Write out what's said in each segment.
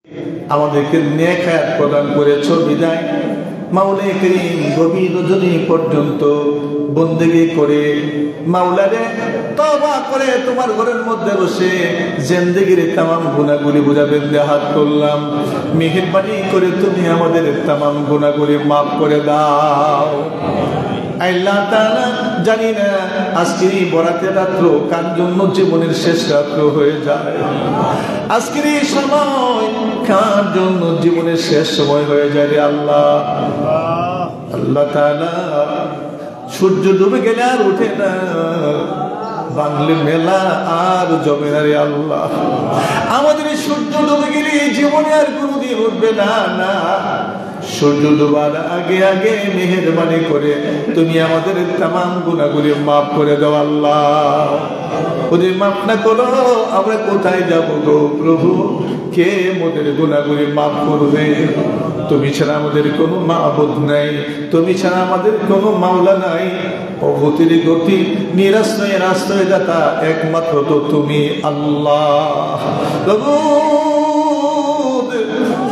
আমাদেরকে নেক হায়াত প্রদান করেছো বিদায় মাওলা করিম গভীর রজনী পর্যন্ত বন্দেগী করে মাওলারে তওবা করে তোমার ঘরের মধ্যে বসে জিন্দেগীর तमाम গুনাহগুলি বুঝাবেন দিয়ে হাত করলাম। মেহেরবানি করে তুমি আমাদের तमाम গুনাহগুলি maaf করে দাও। আল্লাহ তাআলা জানি না আজকের এই বরাতের রাত্র কার জন্য জীবনের শেষ রাত্র হয়ে যায়, আজকের এই সময় কার জন্য জীবনের শেষ সময় হয়ে যায় রে আল্লাহ। আল্লাহ তাআলা সূর্য ডুবে গেলে আর ওঠে না, বাংলে মেলা আর জমে না রে আল্লাহ। আমাদের সূর্য ডুবে গেলে জীবনে আর কোনোদিন উঠবে না। না, সূর্য ডোবার আগে আগে মেহেরবানি করে তুমি আমাদের तमाम গুনাহগুলি maaf করে দাও আল্লাহ। যদি maaf না করো আমরা কোথায় যাব গো প্রভু? কে আমাদের গুনাহগুলি maaf করবে? তুমি ছাড়া আমাদের কোনো মাবুদ নাই, তুমি ছাড়া আমাদের কোনো মাওলা নাই। অগতির গতি নিরাশ্রয়ের আশ্রয়দাতা একমাত্র তো তুমি আল্লাহ।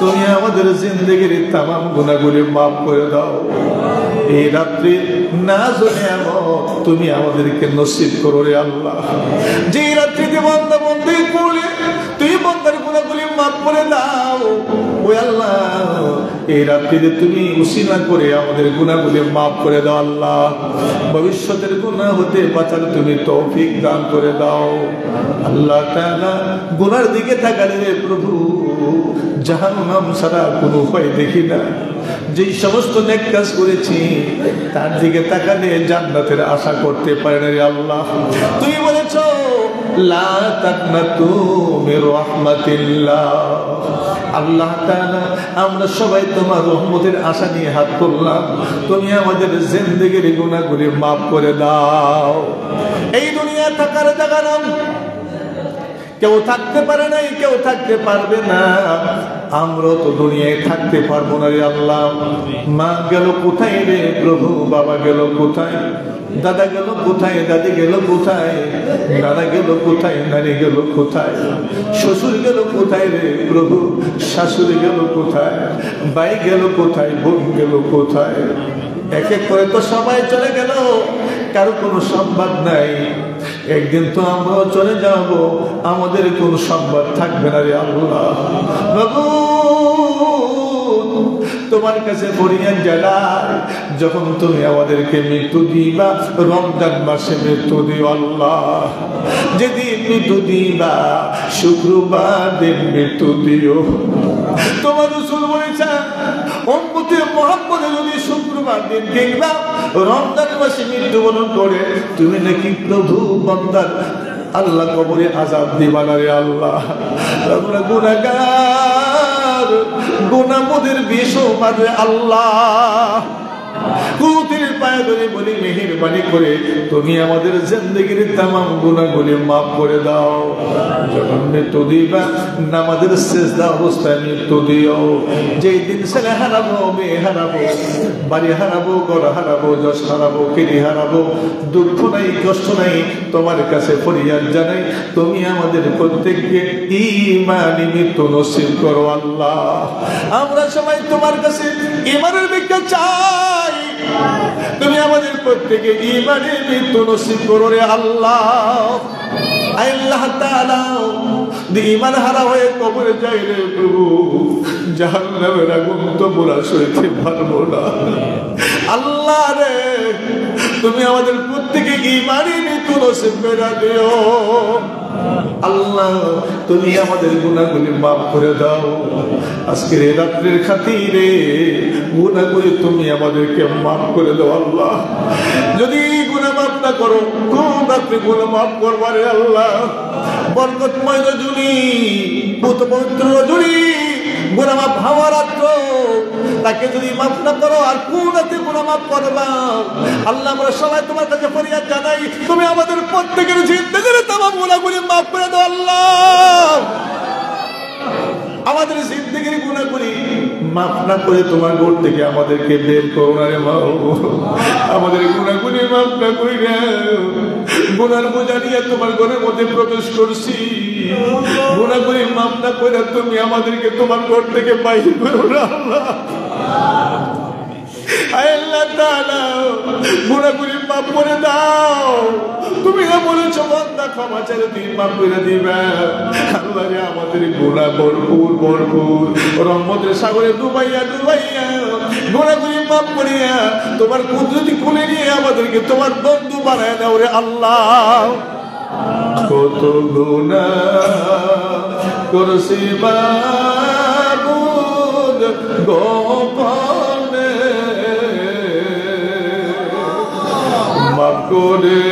তুমি আমাদের জিন্দেগির तमाम গুনাহগুলি maaf করে দাও। এই রাত্রি নাজুক নিয়ামত তুমি আমাদেরকে নসিব করো রে আল্লাহ। যে রাত্রিতে বান্দা বন্দী করলে তুই বান্দার গুনাহগুলি maaf করে দাও। ও আল্লাহ, এই রাত্রিতে তুমি উসিলা করে আমাদের গুনাহগুলি maaf করে দাও আল্লাহ। ভবিষ্যতের গুনাহ হতে বাঁচার তুমি তৌফিক দান করে দাও আল্লাহ তাআলা। গুনার দিকে তাকালে রে প্রভু জাহান্নাম ছাড়া কোনো উপায় দেখি না। যেই সমস্ত নেক কাজ করেছি তার দিকে তাকালে জান্নাতের আশা করতে পারে না রে আল্লাহ। তুই বলেছো লা তাকনাতু মির রাহমাতিল্লাহ। আল্লাহ তাআলা আমরা সবাই তোমার রহমতের আশা নিয়ে হাত তুললাম, তুমি আমাদের জিন্দেগির গুনাহগুলি maaf করে দাও। এই দুনিয়া থাকার জায়গা না, কেউ থাকতে পারে নাই, কেউ থাকতে পারবে না। আমরা তো দুনিয়ায় থাকতে পারবো না রে আল্লাহ। মা গেল কোথায় রে প্রভু? বাবা গেল কোথায়? দাদা গেল কোথায়? দাদি গেল কোথায়? দাদা গেল কোথায়? নারী গেল কোথায়? শ্বশুর গেল কোথায় রে প্রভু? শাশুড়ি গেল কোথায়? ভাই গেল কোথায়? বোন গেল কোথায়? এক এক করে তো সবাই চলে গেল, কারো কোনো সংবাদ নাই। একদিন তো আমরাও চলে যাব, আমাদের কোনো সংবাদ থাকবে না রে আল্লাহ। তোমার কাছে ফরিয়াদ জানাই, যখন তুমি আমাদেরকে মৃত্যু দিবা রমজান মাসে মৃত্যু দিও আল্লাহ। যেদিন মৃত্যু দিবা শুক্রবার দিন মৃত্যু দিও। তোমার রাসূল বলেছেন উম্মতে মুহাম্মদে যদি শুক্রবার দিন কিংবা রমজান মাসে মৃত্যুবরণ করে তুমি নাকি প্রভু বান্দার আল্লাহ কবরে আযাব দিবা না রে আল্লাহ। আমরা গুনাহগার, গুনাহমদের বিষও মারে আল্লাহ। কুতির পায়ে ধরে বলি মেহেরবানি করে তুমি আমাদের জিন্দেগির तमाम গুনাহগুলি maaf করে দাও। যখন মৃত্যু দিবা নামাজের সিজদা অবস্থায় মৃত্যু দিও। যেই দিন ছেলে হারাবো, মেয়ে হারাবো, বাড়ি হারাবো, ঘর হারাবো, যশ হারাবো, কিরি হারাবো, দুঃখ নাই, কষ্ট নাই, তোমার কাছে ফরিয়াদ জানাই তুমি আমাদের প্রত্যেককে ঈমানি মৃত্যু নসিব করো আল্লাহ। আমরা সবাই তোমার কাছে ঈমানের ভিক্ষা চাই, তুমি আমাদের প্রত্যেকে ঈমানের মৃত্যু নসিব করো রে আল্লাহ। আল্লাহ তাআলা ঈমান হারা হয়ে কবরে যাই রে প্রভু, জাহান্নামের আগুন তো পুরা সইতে পারবো না আল্লাহ রে। তুমি আমাদের প্রত্যেকে ঈমানের মৃত্যু নসিব করে দিও আল্লাহ। তুমি আমাদের গুনাহগুলি maaf করে দাও। আজকের এই রাত্রির খাতিরে গুনাহগুলি তুমি আমাদেরকে maaf করে দাও আল্লাহ। যদি গুনাহ maaf না করো কোন রাত্রি গুনাহ maaf করবা রে আল্লাহ। বরকতময় রজনী, পবিত্র রজনী, গুনাহ maaf হওয়ার রাত্র, তাকে যদি maaf না করো আর কোন রাতে গুনাহ maaf করবা আল্লাহ। আমরা সবাই তোমার কাছে ফরিয়াদ জানাই তুমি আমাদের প্রত্যেকের জিন্দেগির तमाम গুনাহগুলি maaf করে দাও আল্লাহ। আমাদের জিন্দেগির গুনাহগুলি maaf না করে তোমার ঘর থেকে আমাদেরকে বের করো না রে মাও। আমাদের গুনাহগুলি maaf না কইরা গুনার বোঝা নিয়ে তোমার ঘরের মধ্যে প্রবেশ করছি, গুনাহ করে মাফ না করে তুমি আমাদেরকে তোমার ঘর থেকে বাইরে করো না আল্লাহ। আল্লাহ তাআলা গুনাহ করে মাফ করে দাও। তুমি না বলেছো বান্দা ক্ষমা চাইলে তুমি মাফ করে দিবে। আল্লাহ রে আমাদের গুনাহ ভরপুর ভরপুর রহমতের সাগরে ডুবাইয়া ডুবাইয়া গুনাহ করে মাফ করিয়া তোমার কুদরতি কোলে নিয়ে আমাদেরকে তোমার বন্ধু বানায় দাও রে আল্লাহ। কত গুনাহ করছি মাবুদ গোপনে, মাফ করে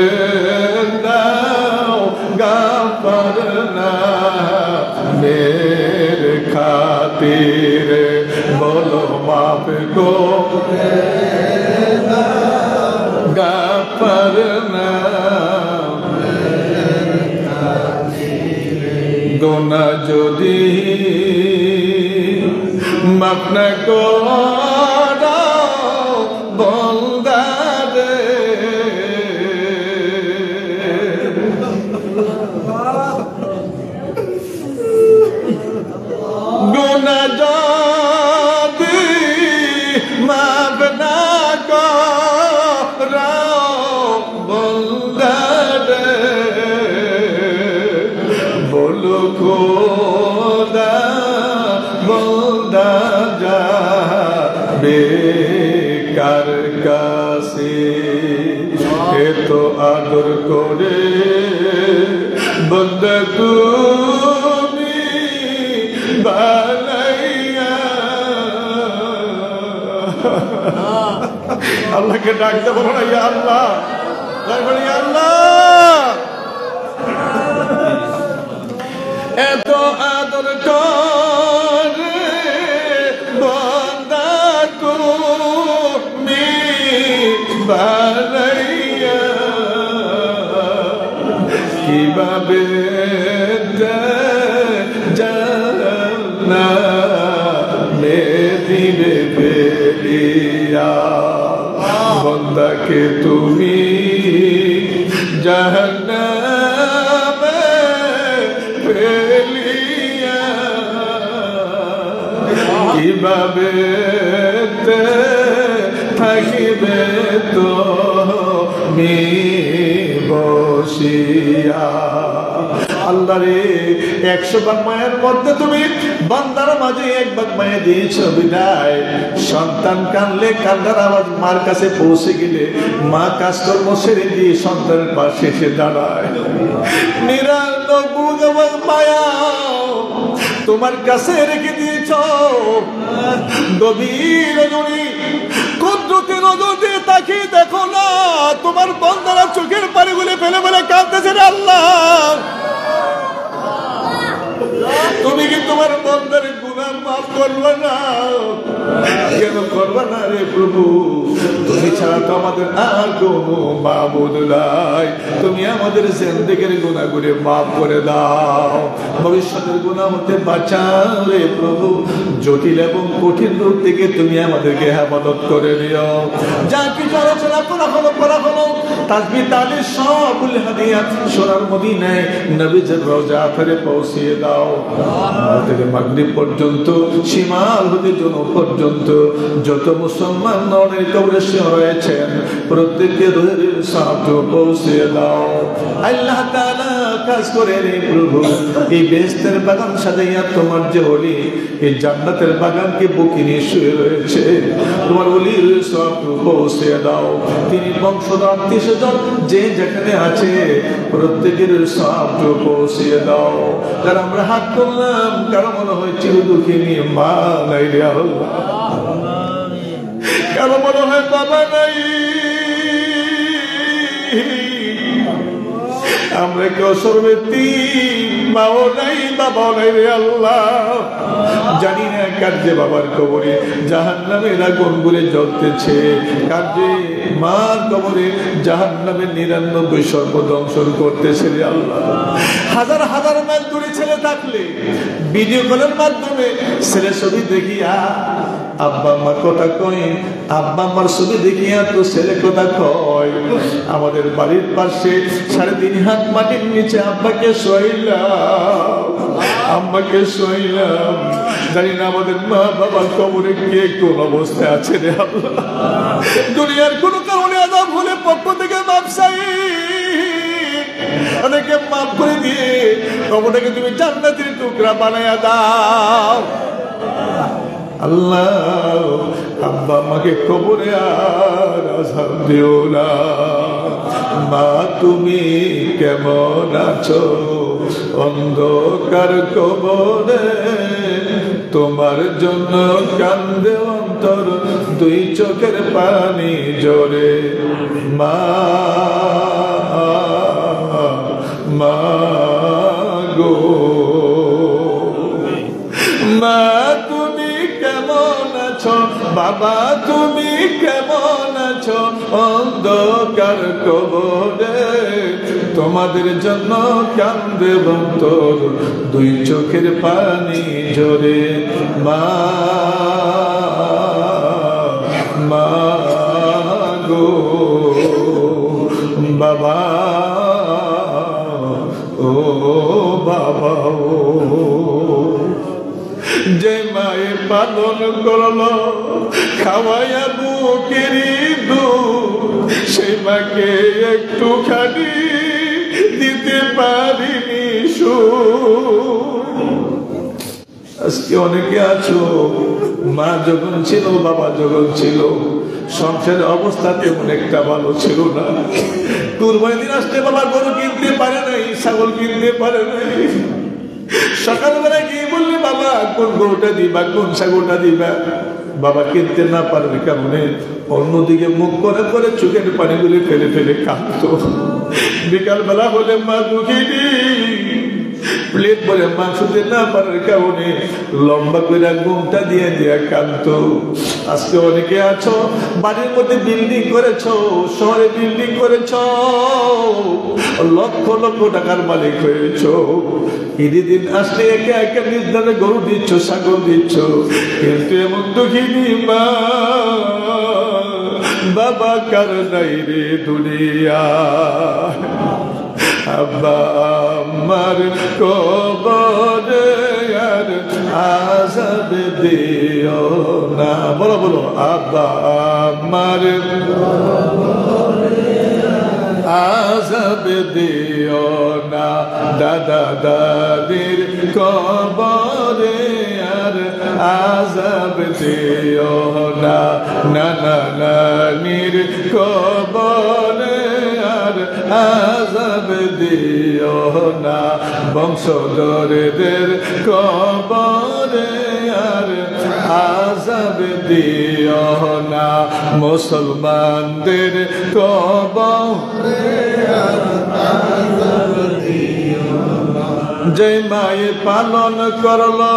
দাও গাফার নামের খাতির, বলো মাফ করে গাফার নামের খাতির। গুনাহ যদি মাফ না করো বান্দা রে, গুনাহ যদি মাফ না করো বান্দা রে, বলো খোদা বান্দা যাবে কার কাছে, এত আদর করে বান্দা তুমি বানাইয়া। আল্লাহকে ডাকতে বলো না ইয়া আল্লাহ, ইয়া আল্লাহ। এত আদর করে বান্দা তুমি বানাইয়া, কিভাবে জান্নাতে দিবে ফেলিয়া, বান্দাকে তুমি জাহান্নামে ফেলিয়া, কিভাবে থাকিবে তুমি বসিয়া। আল্লাহ রে 100 ভাগ মায়ের মধ্যে তুমি বান্দার মাঝে 1 ভাগ মায়া দিয়েছ বিদায়, সন্তান কানলে কান্দার আওয়াজ মার কাছে পৌঁছে গেলে মা কাজকর্ম সেরে দিয়ে সন্তানের পাশে এসে দাঁড়ায়। 99 মায়া তোমার কাছে রেখে দিয়েছ, গভীর রজনী কুদরতি নজর দিয়ে তাকিয়ে দেখো না তোমার বান্দারা চোখের পানিগুলো ফেলে ফেলে কাঁদতেছে রে আল্লাহ। তুমি কি তোমার বান্দার গুনাহ মাফ করবে না? কেন করবে না রে প্রভু? তুমি ছাড়া তো আমাদের আর কোনো মাবুদ নাই। তুমি আমাদের জিন্দেগির গুনাহগুলো মাফ করে দাও, ভবিষ্যতের গুনাহ হতে বাঁচাও রে প্রভু। জটিল এবং কঠিন রূপ থেকে তুমি আমাদেরকে হেফাজত করে দিও। যা কিছু আলোচনা করা হলো তাসবিহ তাহলিল সবগুলো হাদিয়া সোনার মদিনায় নবীজির রওজা ফেরে পৌঁছিয়ে দাও। থেকে মাগরিব পর্যন্ত শিমাল হতে জনম পর্যন্ত যত মুসলমান নরের কবরে রয়েছেন প্রত্যেকের রুহের সাথে পৌঁছে দাও। আল্লাহ তাআলা কাজ করে রে প্রভু, এই বেহেশতের বাগান সাজাইয়া তোমার যে ওলি এই জান্নাতের বাগানকে বুকে নিয়ে শুয়ে রয়েছে, তোমার ওলির সব পৌঁছে দাও। তিনি বংশধর আত্মীয়স্বজন যে যেখানে আছে প্রত্যেকের সব পৌঁছে দাও। যারা আমরা হাত করলাম কারো মনে হয় চির দুঃখী নিয়ে মা নাই রে আল্লাহ, কারো মনে হয় বাবা নাই, আমরা কেউ সর্বেতি মাও নাই বাবাও নাই রে আল্লাহ। জানি না কার যে বাবার কবরে জাহান্নামের আগুন গুলে জ্বলতেছে, কার যে মার কবরে জাহান্নামের 99 সর্প দংশন করতেছে রে আল্লাহ। হাজার হাজার মাইল দূরে ছেলে থাকলে ভিডিও কলের মাধ্যমে ছেলে ছবি দেখিয়া আব্বা আম্মার কথা কই আব্বা আমার ছবি দেখিয়া তো ছেলে কথা কয় আমাদের বাড়ির পাশে 3.5 হাত মাটির নিচে আব্বাকে শোয়াইলাম আম্মাকে শোয়াইলাম জানি না আমাদের মা বাবার কবরে কে কোন অবস্থায় আছে রে আল্লাহ দুনিয়ার কোন কারণে আযাব হলে পক্ষ থেকে মাপ চাই অনেকে মাফ করে দিয়ে কবরটাকে তুমি জান্নাতের টুকরা বানায়া দাও আল্লাহ আব্বা আমাকে কবরে আর আযাব দিও না মা তুমি কেমন আছো অন্ধকার কবরে তোমার জন্য কান্দে অন্তর দুই চোখের পানি জোরে মা মা গো মা তুমি কেমন আছো বাবা তুমি কেমন আছো অন্ধকার কবরে তোমাদের জন্য কান্দে অন্তর দুই চোখের পানি ঝরে মা মা গো বাবা ও বাবা যে মায়ে পালন করলো খাওয়াইয়া বুকের দুধ সেই মাকে একটুখানি দিতে পারিনি আজকে অনেকে আছো মা যখন ছিল বাবা যখন ছিল সংসারের অবস্থা তেমন একটা ভালো ছিল না কুরবানির দিন আসতে বাবা গরু কিনতে পারে নাই ছাগল কিনতে পারে নাই সকালবেলা গিয়ে বললে বাবা কোন গরুটা দিবা কোন ছাগলটা দিবা বাবা কিনতে না পারবে কারণে অন্যদিকে মুখ করে করে চোখের পানিগুলি ফেলে ফেলে কাঁদতো বিকালবেলা হলে মা দুঃখিনী প্লেট ভরে মাংস দিতে না পারার কারণে লম্বা করে ঘুমটা দিয়ে দিয়া কাঁদতো আজকে অনেকে আছো বাড়ির মধ্যে বিল্ডিং করেছো শহরে বিল্ডিং করেছো লক্ষ লক্ষ টাকার মালিক হয়েছো ঈদের দিন আসলে একে একে নির্ধারে গরু দিচ্ছ ছাগল দিচ্ছ কিন্তু এমন দুঃখিনী মা বাবা কার নাই রে দুনিয়া আব্বা আমার কবরে আর আযাব দিও না বলো বলো আব্বা আমার আযাব দিও না দাদা দাদির কবরে আর আযাব দিও না নানা নানির কবরে আর আযাব দিও না বংশধরদের কবরে আর আযাব দিও না মুসলমানদের কবরে আর আযাব দিও না যে মায়ে পালন করলো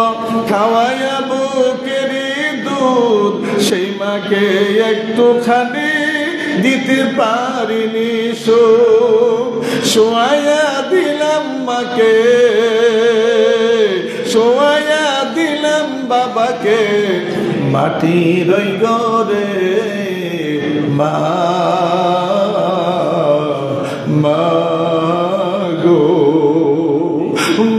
খাওয়াইয়া বুকের দুধ সেই মাকে একটুখানি দিতে পারিনি শোয়াইয়া দিলাম মাকে শোয়াইয়া দিলাম বাবাকে মাটির ওই ঘরে মা মা গো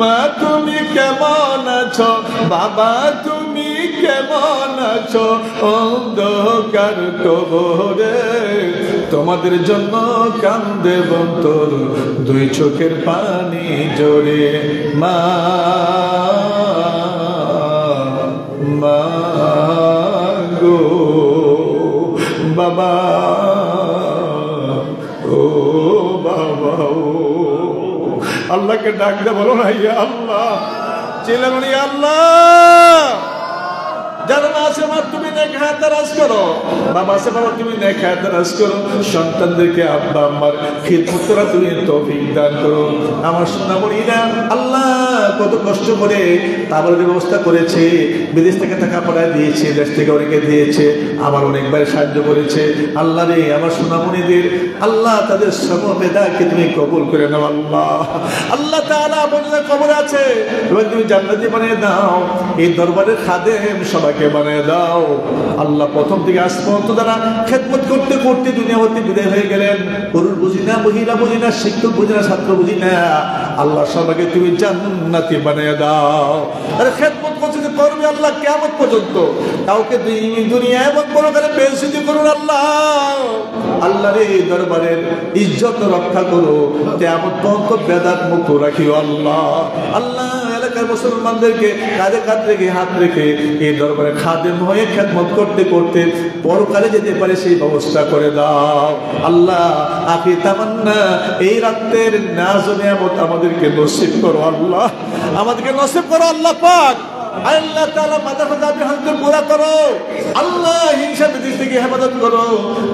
মা তুমি কেমন আছো বাবা তুমি কেমন আছো অন্ধকার কবরে তোমাদের জন্য কান্দে অন্তর দুই চোখের পানি জোরে মা মা গো বাবা ও বাবা আল্লাহকে ডাক দে বলো না ইয়া আল্লাহ চিল্লা বলি আল্লাহ যারা আছে মা তুমি নেক হাত দারাজ করো বাবা আছে বাবা তুমি নেক হাত দারাজ করো সন্তানদেরকে আব্বা আম্মার খিদমত করা তুমি তৌফিক দান করো আমার সোনা বলি না আল্লাহ কত কষ্ট করে তারপরে ব্যবস্থা করেছে, বিদেশ থেকে টাকা পাঠায় দিয়েছে, দেশ থেকে অনেকে দিয়েছে, আমার অনেকবার সাহায্য করেছে। আল্লাহ রে, আমার সোনামণিদের আল্লাহ তাদের সমবেদাকে তুমি কবুল করে নাও আল্লাহ। আল্লাহ তাআলা আমাদের কবর আছে এবং তুমি জান্নাতি বানিয়ে দাও, এই দরবারের খাদেম সবাইকে বানিয়ে দাও আল্লাহ। প্রথম থেকে আজ পর্যন্ত যারা খেদমত করতে করতে দুনিয়া হতে বিদায় হয়ে গেলেন, পুরুষ বুঝি না, মহিলা বুঝি না, শিক্ষক বুঝি না, ছাত্র বুঝি না, আল্লাহ সবাইকে তুমি জান্নাতি বানিয়ে দাও। আরে খেদমত করছে করবে আল্লাহ কিয়ামত পর্যন্ত, কাউকে দুনিয়া এবং পরকালে বেইজ্জতি করুন আল্লাহ। আল্লাহ রে, দরবারের ইজ্জত রক্ষা করো, কিয়ামত পর্যন্ত বেদাত মুক্ত রাখিও আল্লাহ। আল্লাহ এলাকার মুসলমানদেরকে কাঁধে কাঁধ রেখে হাত রেখে এই দরবারে খাদেম হয়ে খেদমত করতে করতে পরকালে যেতে পারে সেই ব্যবস্থা করে দাও আল্লাহ। আখির তামান্না, এই রাতের নাজ ও নিয়ামত আমাদেরকে নসিব করো আল্লাহ, আমাদেরকে নসিব করো আল্লাহ পাক। আল্লাহ তাআলা মাদ্রাসা বিহারকে পুরা করো আল্লাহ, হিংসা বিদ্বেষ থেকে হেফাজত করো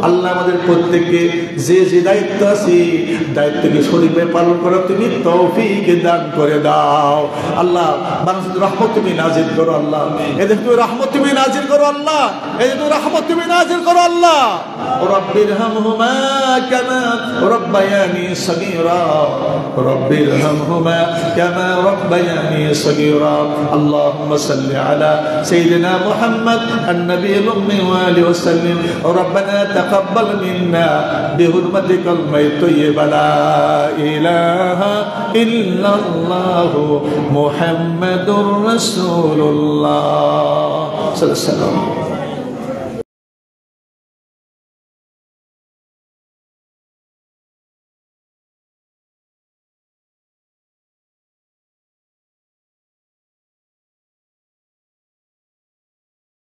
আল্লাহ। আমাদের প্রত্যেককে যে যে দায়িত্ব আছে দায়িত্বকে সঠিকভাবে পালন করার তুমি তৌফিক দান করে দাও আল্লাহ। বাংলাদেশের রহমত তুমি নাজিল করো আল্লাহ, এদের তুমি রহমত তুমি নাজিল করো আল্লাহ, এদের তুমি রহমত তুমি নাজিল করো আল্লাহ। রব্বিরহামহুমা কামা রব্বায়ানি সগীরা, রব্বিরহামহুমা কামা রব্বায়ানি সগীরা। আল্লাহুম্মা صل على سيدنا محمد النبي الأمي وآله وسلم. ربنا تقبل منا بحرمة كلمة طيبة لا إله إلا الله محمد رسول الله صلى الله عليه وسلم.